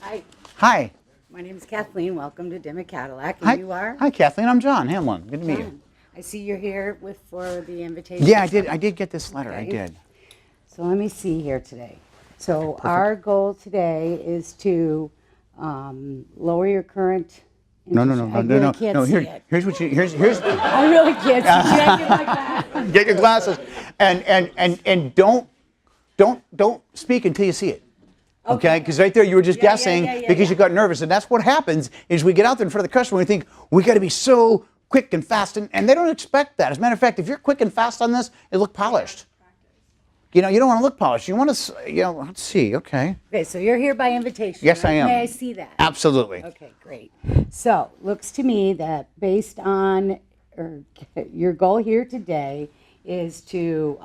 Hi, Hi. my name is Kathleen. Welcome to Dimmitt Cadillac. And Hi. you are? Hi, Kathleen. I'm John Hamlin. Good to meet you. John. I see you're here for the invitation. Yeah, I did get this letter. I Okay. did. So let me see here today. So our goal today is to lower your current. No. I really can't see it. Here's what you. Here's. I really can't see it. Can I get my glasses? Get your glasses, and don't speak until you see it. Okay, because right there you were just guessing because you got nervous, and that's what happens is we get out there in front of the customer and we think we got to be so quick and fast, and they don't expect that. As a matter of fact, if you're quick and fast on this, it look polished. You know, you don't want to look polished. You want to, let's see. Okay. Okay, so you're here by invitation. Yes, I right? am. May I see that? Absolutely. Okay, great. So, looks to me that based on your goal here today is to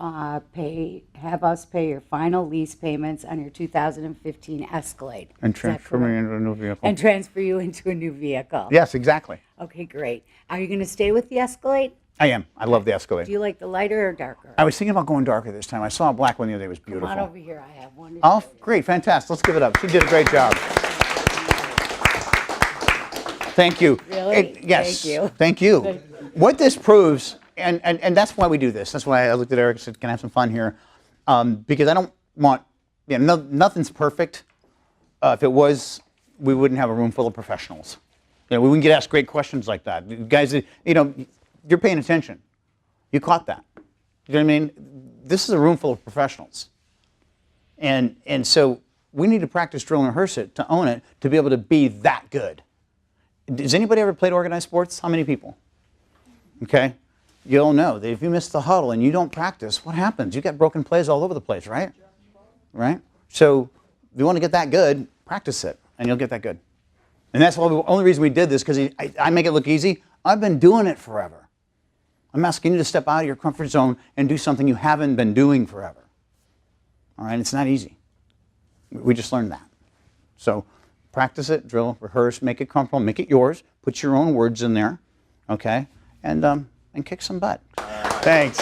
have us pay your final lease payments on your 2015 Escalade. And Is that transfer me correct? into a new vehicle. And transfer you into a new vehicle. Yes, exactly. Okay, great. Are you going to stay with the Escalade? I am. I love the Escalade. Do you like the lighter or darker? I was thinking about going darker this time. I saw a black one the other day. It was beautiful. Come on over here. I have one. Oh, great, fantastic. Let's give it up. She did a great job. Thank you. Really? Yes. Thank you. Thank you. What this proves, and that's why we do this. That's why I looked at Eric and said, can I have some fun here? Because I don't want, nothing's perfect. If it was, we wouldn't have a room full of professionals. We wouldn't get asked great questions like that. You guys, you're paying attention. You caught that. You know what I mean? This is a room full of professionals. And so we need to practice, drill, and rehearse it to own it, to be able to be that good. Has anybody ever played organized sports? How many people? Okay. You'll know that if you miss the huddle and you don't practice, what happens? You get broken plays all over the place, right? Right? So if you want to get that good, practice it, and you'll get that good. And that's the only reason we did this, because I make it look easy. I've been doing it forever. I'm asking you to step out of your comfort zone and do something you haven't been doing forever. All right? It's not easy. We just learned that. So practice it, drill, rehearse, make it comfortable, make it yours, put your own words in there, okay? And kick some butt. Thanks.